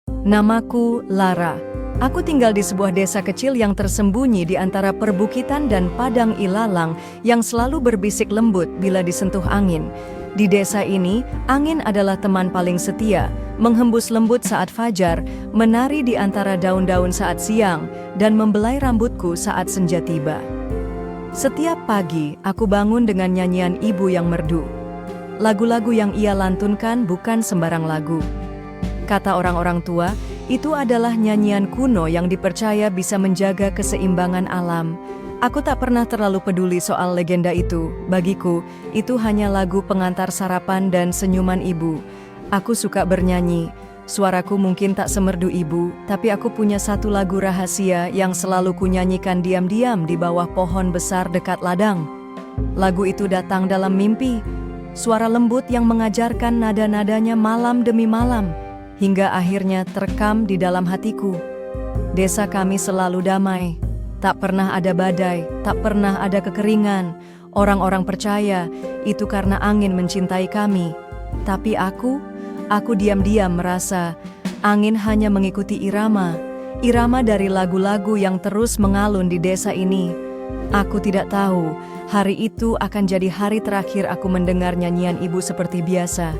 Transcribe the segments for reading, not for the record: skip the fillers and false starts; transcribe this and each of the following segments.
Namaku Lara. Aku tinggal di sebuah desa kecil yang tersembunyi di antara perbukitan dan padang ilalang yang selalu berbisik lembut bila disentuh angin. Di desa ini, angin adalah teman paling setia, menghembus lembut saat fajar, menari di antara daun-daun saat siang, dan membelai rambutku saat senja tiba. Setiap pagi, aku bangun dengan nyanyian ibu yang merdu. Lagu-lagu yang ia lantunkan bukan sembarang lagu. Kata orang-orang tua, itu adalah nyanyian kuno yang dipercaya bisa menjaga keseimbangan alam. Aku tak pernah terlalu peduli soal legenda itu. Bagiku, itu hanya lagu pengantar sarapan dan senyuman ibu. Aku suka bernyanyi. Suaraku mungkin tak semerdu ibu, tapi aku punya satu lagu rahasia yang selalu kunyanyikan diam-diam di bawah pohon besar dekat ladang. Lagu itu datang dalam mimpi. Suara lembut yang mengajarkan nada-nadanya malam demi malam, hingga akhirnya terekam di dalam hatiku. Desa kami selalu damai. Tak pernah ada badai, tak pernah ada kekeringan. Orang-orang percaya itu karena angin mencintai kami. Tapi aku diam-diam merasa angin hanya mengikuti irama dari lagu-lagu yang terus mengalun di desa ini. Aku tidak tahu, hari itu akan jadi hari terakhir aku mendengar nyanyian ibu seperti biasa.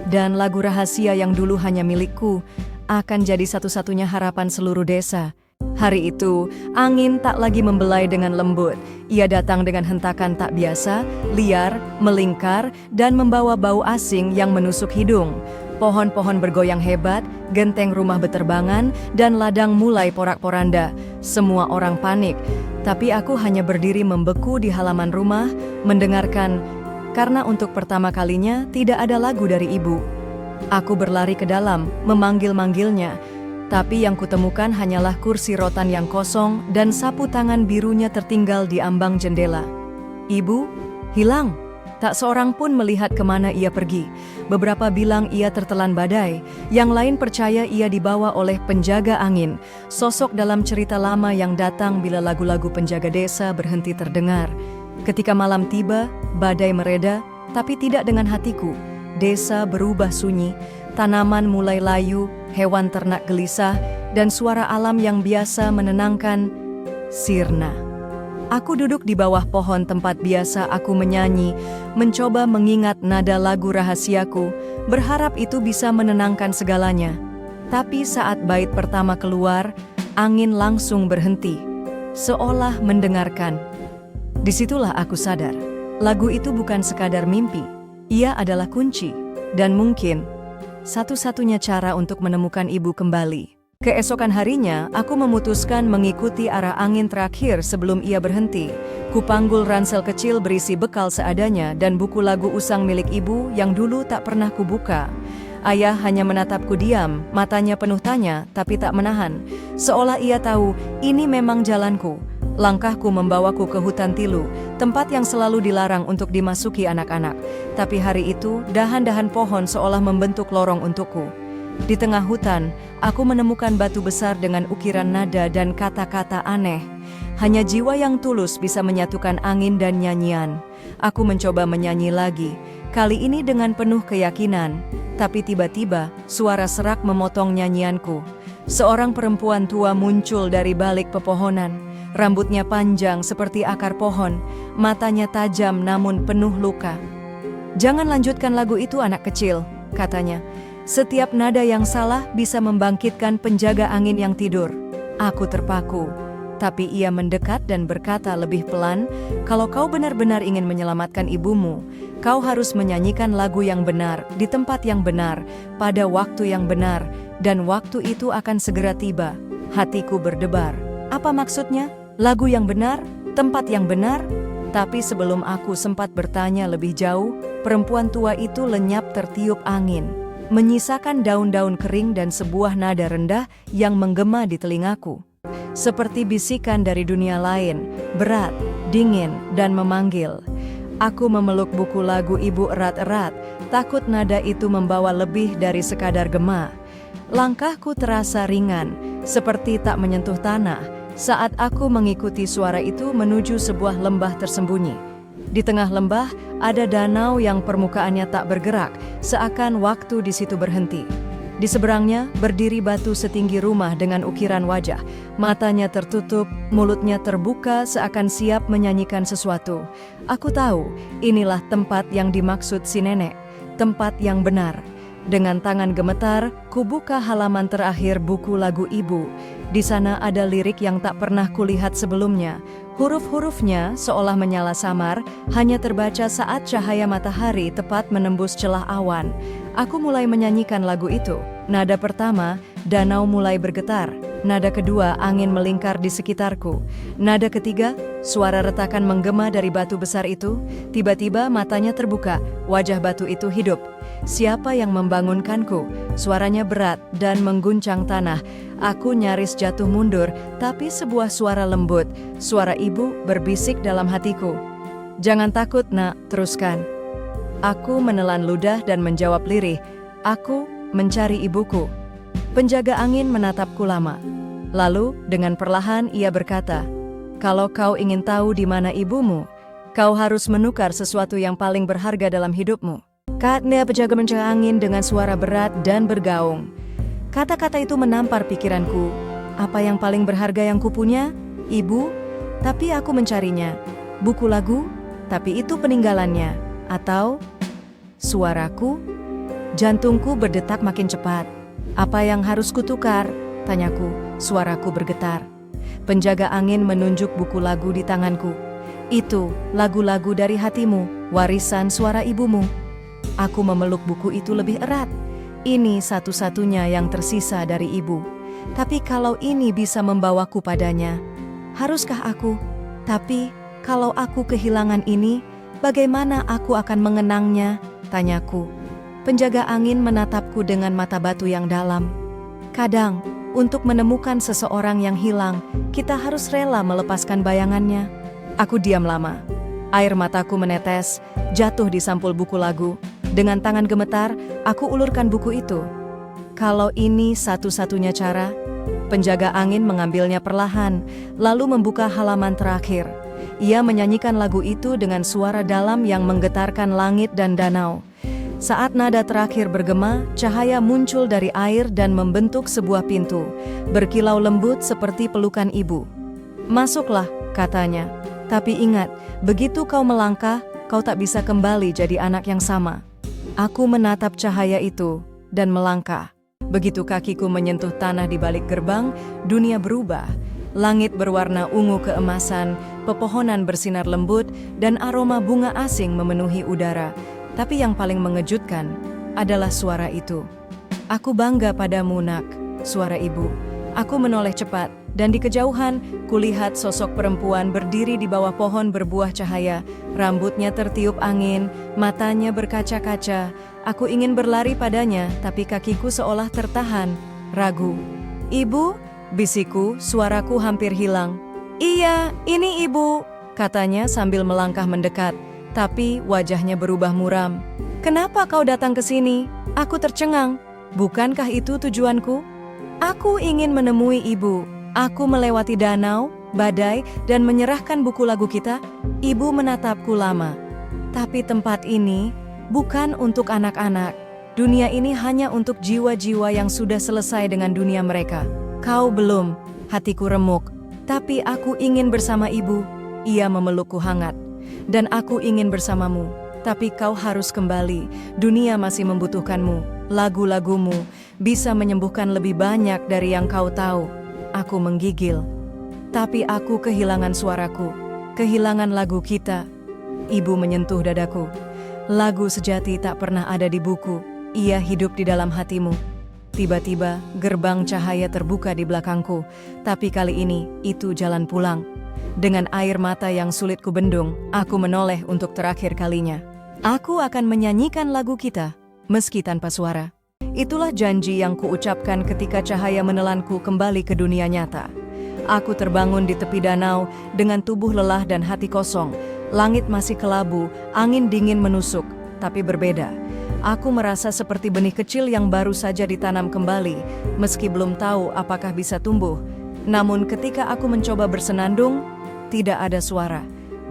Dan lagu rahasia yang dulu hanya milikku akan jadi satu-satunya harapan seluruh desa. Hari itu, angin tak lagi membelai dengan lembut. Ia datang dengan hentakan tak biasa, liar, melingkar, dan membawa bau asing yang menusuk hidung. Pohon-pohon bergoyang hebat, genteng rumah beterbangan, dan ladang mulai porak-poranda. Semua orang panik, tapi aku hanya berdiri membeku di halaman rumah, mendengarkan, karena untuk pertama kalinya tidak ada lagu dari ibu. Aku berlari ke dalam, memanggil-manggilnya, tapi yang kutemukan hanyalah kursi rotan yang kosong dan sapu tangan birunya tertinggal di ambang jendela. Ibu hilang. Tak seorang pun melihat kemana ia pergi. Beberapa bilang ia tertelan badai, yang lain percaya ia dibawa oleh penjaga angin, sosok dalam cerita lama yang datang bila lagu-lagu penjaga desa berhenti terdengar. Ketika malam tiba, badai mereda, tapi tidak dengan hatiku. Desa berubah sunyi, tanaman mulai layu, hewan ternak gelisah, dan suara alam yang biasa menenangkan sirna. Aku duduk di bawah pohon tempat biasa aku menyanyi, mencoba mengingat nada lagu rahasiaku, berharap itu bisa menenangkan segalanya. Tapi saat bait pertama keluar, angin langsung berhenti, seolah mendengarkan. Disitulah aku sadar, lagu itu bukan sekadar mimpi, ia adalah kunci, dan mungkin satu-satunya cara untuk menemukan ibu kembali. Keesokan harinya, aku memutuskan mengikuti arah angin terakhir sebelum ia berhenti. Kupanggul ransel kecil berisi bekal seadanya dan buku lagu usang milik ibu yang dulu tak pernah kubuka. Ayah hanya menatapku diam, matanya penuh tanya, tapi tak menahan. Seolah ia tahu, ini memang jalanku. Langkahku membawaku ke hutan tilu, tempat yang selalu dilarang untuk dimasuki anak-anak. Tapi hari itu, dahan-dahan pohon seolah membentuk lorong untukku. Di tengah hutan, aku menemukan batu besar dengan ukiran nada dan kata-kata aneh. Hanya jiwa yang tulus bisa menyatukan angin dan nyanyian. Aku mencoba menyanyi lagi, kali ini dengan penuh keyakinan. Tapi tiba-tiba, suara serak memotong nyanyianku. Seorang perempuan tua muncul dari balik pepohonan. Rambutnya panjang seperti akar pohon, matanya tajam namun penuh luka. "Jangan lanjutkan lagu itu, anak kecil," katanya. "Setiap nada yang salah bisa membangkitkan penjaga angin yang tidur." Aku terpaku, tapi ia mendekat dan berkata lebih pelan, "Kalau kau benar-benar ingin menyelamatkan ibumu, kau harus menyanyikan lagu yang benar, di tempat yang benar, pada waktu yang benar, dan waktu itu akan segera tiba." Hatiku berdebar. Apa maksudnya? Lagu yang benar? Tempat yang benar? Tapi sebelum aku sempat bertanya lebih jauh, perempuan tua itu lenyap tertiup angin, menyisakan daun-daun kering dan sebuah nada rendah yang menggema di telingaku. Seperti bisikan dari dunia lain, berat, dingin, dan memanggil. Aku memeluk buku lagu ibu erat-erat, takut nada itu membawa lebih dari sekadar gema. Langkahku terasa ringan, seperti tak menyentuh tanah, saat aku mengikuti suara itu menuju sebuah lembah tersembunyi. Di tengah lembah, ada danau yang permukaannya tak bergerak, seakan waktu di situ berhenti. Di seberangnya berdiri batu setinggi rumah dengan ukiran wajah. Matanya tertutup, mulutnya terbuka seakan siap menyanyikan sesuatu. Aku tahu, inilah tempat yang dimaksud si nenek. Tempat yang benar. Dengan tangan gemetar, kubuka halaman terakhir buku lagu ibu. Di sana ada lirik yang tak pernah kulihat sebelumnya. Huruf-hurufnya seolah menyala samar, hanya terbaca saat cahaya matahari tepat menembus celah awan. Aku mulai menyanyikan lagu itu. Nada pertama, danau mulai bergetar. Nada kedua, angin melingkar di sekitarku. Nada ketiga, suara retakan menggema dari batu besar itu. Tiba-tiba matanya terbuka, wajah batu itu hidup. Siapa yang membangunkanku? Suaranya berat dan mengguncang tanah. Aku nyaris jatuh mundur, tapi sebuah suara lembut, suara ibu berbisik dalam hatiku. "Jangan takut, nak, teruskan." Aku menelan ludah dan menjawab lirih, "Aku mencari ibuku." Penjaga angin menatapku lama. Lalu, dengan perlahan ia berkata, "Kalau kau ingin tahu di mana ibumu, kau harus menukar sesuatu yang paling berharga dalam hidupmu." Kata penjaga angin dengan suara berat dan bergaung. Kata-kata itu menampar pikiranku. Apa yang paling berharga yang kupunya? Ibu? Tapi aku mencarinya. Buku lagu? Tapi itu peninggalannya. Atau suaraku? Jantungku berdetak makin cepat. "Apa yang harus kutukar?" tanyaku. Suaraku bergetar. Penjaga angin menunjuk buku lagu di tanganku. "Itu lagu-lagu dari hatimu, warisan suara ibumu." Aku memeluk buku itu lebih erat. Ini satu-satunya yang tersisa dari ibu. Tapi kalau ini bisa membawaku padanya, haruskah aku? Tapi kalau aku kehilangan ini, bagaimana aku akan mengenangnya? Tanyaku. Penjaga angin menatapku dengan mata batu yang dalam. Kadang, untuk menemukan seseorang yang hilang, kita harus rela melepaskan bayangannya. Aku diam lama. Air mataku menetes, jatuh di sampul buku lagu. Dengan tangan gemetar, aku ulurkan buku itu. Kalau ini satu-satunya cara, penjaga angin mengambilnya perlahan, lalu membuka halaman terakhir. Ia menyanyikan lagu itu dengan suara dalam yang menggetarkan langit dan danau. Saat nada terakhir bergema, cahaya muncul dari air dan membentuk sebuah pintu, berkilau lembut seperti pelukan ibu. "Masuklah," katanya. "Tapi ingat, begitu kau melangkah, kau tak bisa kembali jadi anak yang sama." Aku menatap cahaya itu dan melangkah. Begitu kakiku menyentuh tanah di balik gerbang, dunia berubah. Langit berwarna ungu keemasan, pepohonan bersinar lembut, dan aroma bunga asing memenuhi udara. Tapi yang paling mengejutkan adalah suara itu. "Aku bangga padamu, nak," suara ibu. Aku menoleh cepat, dan di kejauhan, kulihat sosok perempuan berdiri di bawah pohon berbuah cahaya. Rambutnya tertiup angin, matanya berkaca-kaca. Aku ingin berlari padanya, tapi kakiku seolah tertahan, ragu. "Ibu?" bisikku, suaraku hampir hilang. "Iya, ini ibu," katanya sambil melangkah mendekat. Tapi wajahnya berubah muram. "Kenapa kau datang ke sini?" Aku tercengang. Bukankah itu tujuanku? Aku ingin menemui ibu. Aku melewati danau, badai, dan menyerahkan buku lagu kita. Ibu menatapku lama. "Tapi tempat ini bukan untuk anak-anak. Dunia ini hanya untuk jiwa-jiwa yang sudah selesai dengan dunia mereka." "Kau belum," hatiku remuk. "Tapi aku ingin bersama ibu." Ia memelukku hangat. "Dan aku ingin bersamamu. Tapi kau harus kembali. Dunia masih membutuhkanmu. Lagu-lagumu bisa menyembuhkan lebih banyak dari yang kau tahu." Aku menggigil. Tapi aku kehilangan suaraku. Kehilangan lagu kita. Ibu menyentuh dadaku. "Lagu sejati tak pernah ada di buku. Ia hidup di dalam hatimu." Tiba-tiba, gerbang cahaya terbuka di belakangku. Tapi kali ini, itu jalan pulang. Dengan air mata yang sulit kubendung, aku menoleh untuk terakhir kalinya. Aku akan menyanyikan lagu kita, meski tanpa suara. Itulah janji yang kuucapkan ketika cahaya menelanku kembali ke dunia nyata. Aku terbangun di tepi danau dengan tubuh lelah dan hati kosong. Langit masih kelabu, angin dingin menusuk, tapi berbeda. Aku merasa seperti benih kecil yang baru saja ditanam kembali, meski belum tahu apakah bisa tumbuh. Namun ketika aku mencoba bersenandung, tidak ada suara.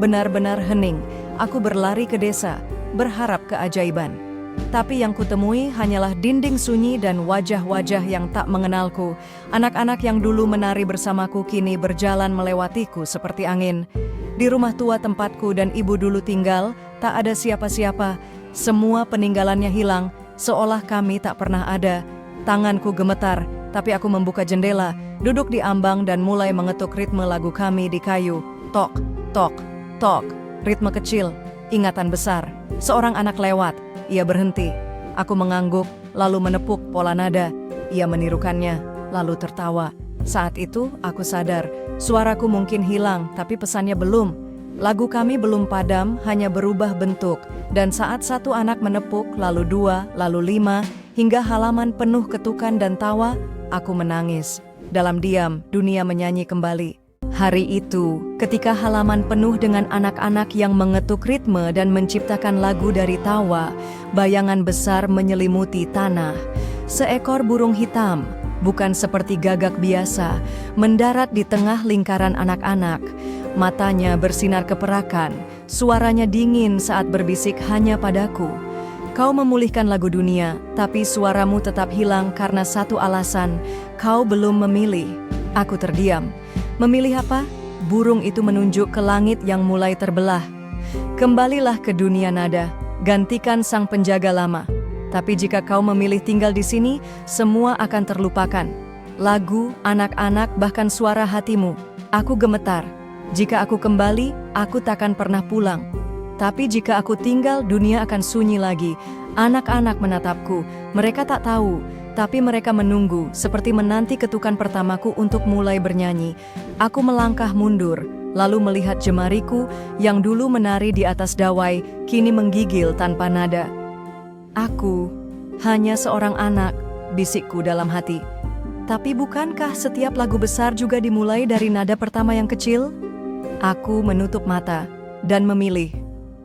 Benar-benar hening. Aku berlari ke desa, berharap keajaiban. Tapi yang kutemui hanyalah dinding sunyi dan wajah-wajah yang tak mengenalku. Anak-anak yang dulu menari bersamaku kini berjalan melewatiku seperti angin. Di rumah tua tempatku dan ibu dulu tinggal, tak ada siapa-siapa. Semua peninggalannya hilang, seolah kami tak pernah ada. Tanganku gemetar, tapi aku membuka jendela, duduk di ambang dan mulai mengetuk ritme lagu kami di kayu. Tok, tok, tok. Ritme kecil, ingatan besar. Seorang anak lewat. Ia berhenti. Aku mengangguk, lalu menepuk pola nada. Ia menirukannya, lalu tertawa. Saat itu, aku sadar, suaraku mungkin hilang, tapi pesannya belum. Lagu kami belum padam, hanya berubah bentuk. Dan saat satu anak menepuk, lalu dua, lalu lima, hingga halaman penuh ketukan dan tawa, aku menangis. Dalam diam, dunia menyanyi kembali. Hari itu, ketika halaman penuh dengan anak-anak yang mengetuk ritme dan menciptakan lagu dari tawa, bayangan besar menyelimuti tanah. Seekor burung hitam, bukan seperti gagak biasa, mendarat di tengah lingkaran anak-anak. Matanya bersinar keperakan, suaranya dingin saat berbisik hanya padaku. Kau memulihkan lagu dunia, tapi suaramu tetap hilang karena satu alasan, kau belum memilih. Aku terdiam. Memilih apa? Burung itu menunjuk ke langit yang mulai terbelah. Kembalilah ke dunia nada, gantikan sang penjaga lama. Tapi jika kau memilih tinggal di sini, semua akan terlupakan. Lagu, anak-anak, bahkan suara hatimu. Aku gemetar. Jika aku kembali, aku takkan pernah pulang. Tapi jika aku tinggal, dunia akan sunyi lagi. Anak-anak menatapku, mereka tak tahu. Tapi mereka menunggu, seperti menanti ketukan pertamaku untuk mulai bernyanyi. Aku melangkah mundur, lalu melihat jemariku yang dulu menari di atas dawai, kini menggigil tanpa nada. Aku hanya seorang anak, bisikku dalam hati. Tapi bukankah setiap lagu besar juga dimulai dari nada pertama yang kecil? Aku menutup mata dan memilih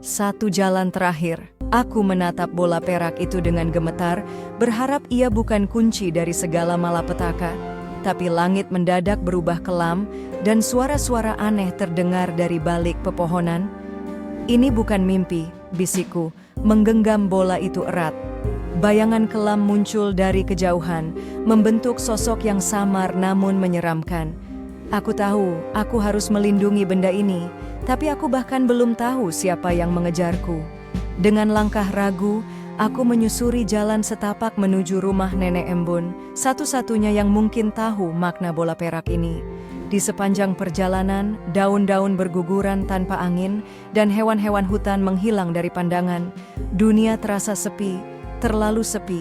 satu jalan terakhir. Aku menatap bola perak itu dengan gemetar, berharap ia bukan kunci dari segala malapetaka. Tapi langit mendadak berubah kelam, dan suara-suara aneh terdengar dari balik pepohonan. Ini bukan mimpi, bisikku, menggenggam bola itu erat. Bayangan kelam muncul dari kejauhan, membentuk sosok yang samar namun menyeramkan. Aku tahu, aku harus melindungi benda ini, tapi aku bahkan belum tahu siapa yang mengejarku. Dengan langkah ragu, aku menyusuri jalan setapak menuju rumah Nenek Embun, satu-satunya yang mungkin tahu makna bola perak ini. Di sepanjang perjalanan, daun-daun berguguran tanpa angin, dan hewan-hewan hutan menghilang dari pandangan. Dunia terasa sepi, terlalu sepi.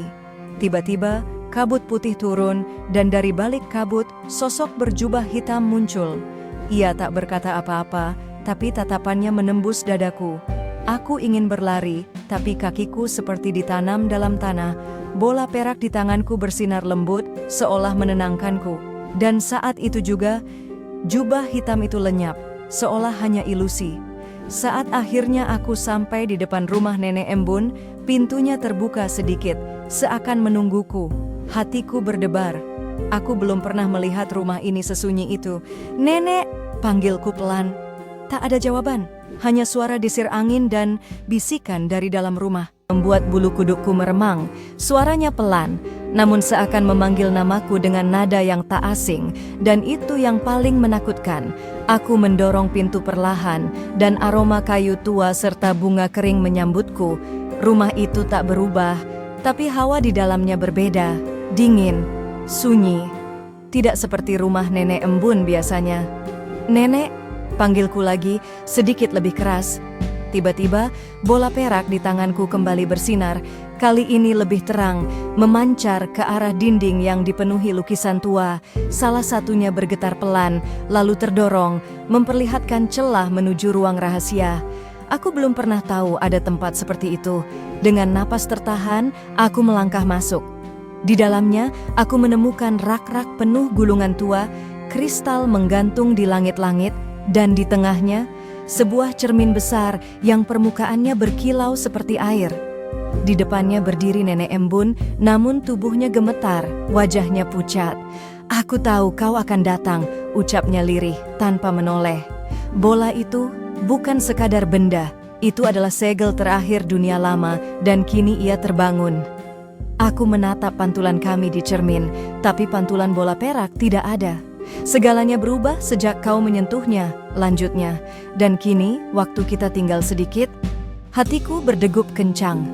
Tiba-tiba, kabut putih turun, dan dari balik kabut, sosok berjubah hitam muncul. Ia tak berkata apa-apa, tapi tatapannya menembus dadaku. Aku ingin berlari, tapi kakiku seperti ditanam dalam tanah. Bola perak di tanganku bersinar lembut, seolah menenangkanku. Dan saat itu juga, jubah hitam itu lenyap, seolah hanya ilusi. Saat akhirnya aku sampai di depan rumah Nenek Embun, pintunya terbuka sedikit, seakan menungguku. Hatiku berdebar. Aku belum pernah melihat rumah ini sesunyi itu. "Nenek," panggilku pelan. Tak ada jawaban. Hanya suara desir angin dan bisikan dari dalam rumah. Membuat bulu kudukku meremang. Suaranya pelan, namun seakan memanggil namaku dengan nada yang tak asing. Dan itu yang paling menakutkan. Aku mendorong pintu perlahan, dan aroma kayu tua serta bunga kering menyambutku. Rumah itu tak berubah, tapi hawa di dalamnya berbeda. Dingin, sunyi. Tidak seperti rumah Nenek Embun biasanya. "Nenek," panggilku lagi, sedikit lebih keras. Tiba-tiba, bola perak di tanganku kembali bersinar, kali ini lebih terang, memancar ke arah dinding yang dipenuhi lukisan tua. Salah satunya bergetar pelan, lalu terdorong, memperlihatkan celah menuju ruang rahasia. Aku belum pernah tahu ada tempat seperti itu. Dengan napas tertahan, aku melangkah masuk. Di dalamnya, aku menemukan rak-rak penuh gulungan tua, kristal menggantung di langit-langit, dan di tengahnya, sebuah cermin besar yang permukaannya berkilau seperti air. Di depannya berdiri Nenek Embun, namun tubuhnya gemetar, wajahnya pucat. "Aku tahu kau akan datang," ucapnya lirih tanpa menoleh. Bola itu bukan sekadar benda, Itu adalah segel terakhir dunia lama dan kini ia terbangun. Aku menatap pantulan kami di cermin, tapi pantulan bola perak tidak ada. Segalanya berubah sejak kau menyentuhnya, lanjutnya. Dan kini, waktu kita tinggal sedikit, hatiku berdegup kencang.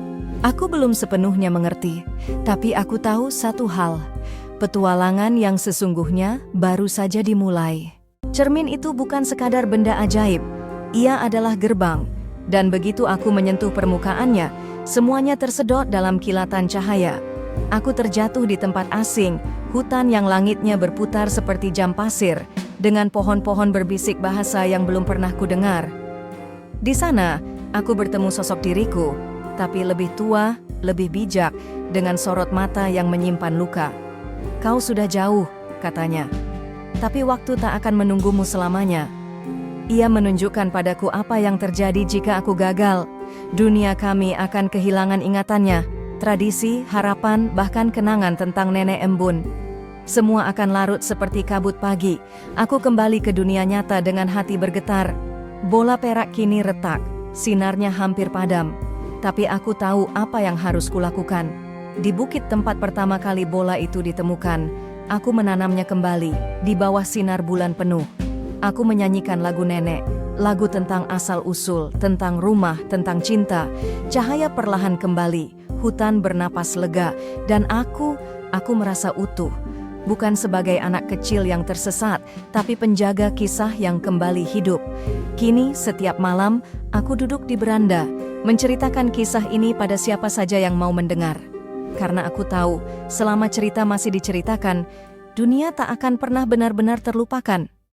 Aku belum sepenuhnya mengerti, tapi aku tahu satu hal. Petualangan yang sesungguhnya baru saja dimulai. Cermin itu bukan sekadar benda ajaib, ia adalah gerbang. Dan begitu aku menyentuh permukaannya, semuanya tersedot dalam kilatan cahaya. Aku terjatuh di tempat asing, hutan yang langitnya berputar seperti jam pasir, dengan pohon-pohon berbisik bahasa yang belum pernah kudengar. Di sana, aku bertemu sosok diriku, tapi lebih tua, lebih bijak, dengan sorot mata yang menyimpan luka. "Kau sudah jauh," katanya. "Tapi waktu tak akan menunggumu selamanya." Ia menunjukkan padaku apa yang terjadi jika aku gagal. Dunia kami akan kehilangan ingatannya, tradisi, harapan, bahkan kenangan tentang nenek embun. Semua akan larut seperti kabut pagi. Aku kembali ke dunia nyata dengan hati bergetar. Bola perak kini retak, sinarnya hampir padam. Tapi aku tahu apa yang harus kulakukan. Di bukit tempat pertama kali bola itu ditemukan, aku menanamnya kembali di bawah sinar bulan penuh. Aku menyanyikan lagu nenek, lagu tentang asal-usul, tentang rumah, tentang cinta. Cahaya perlahan kembali, hutan bernapas lega, dan aku merasa utuh. Bukan sebagai anak kecil yang tersesat, tapi penjaga kisah yang kembali hidup. Kini, setiap malam, aku duduk di beranda, menceritakan kisah ini pada siapa saja yang mau mendengar. Karena aku tahu, selama cerita masih diceritakan, dunia tak akan pernah benar-benar terlupakan.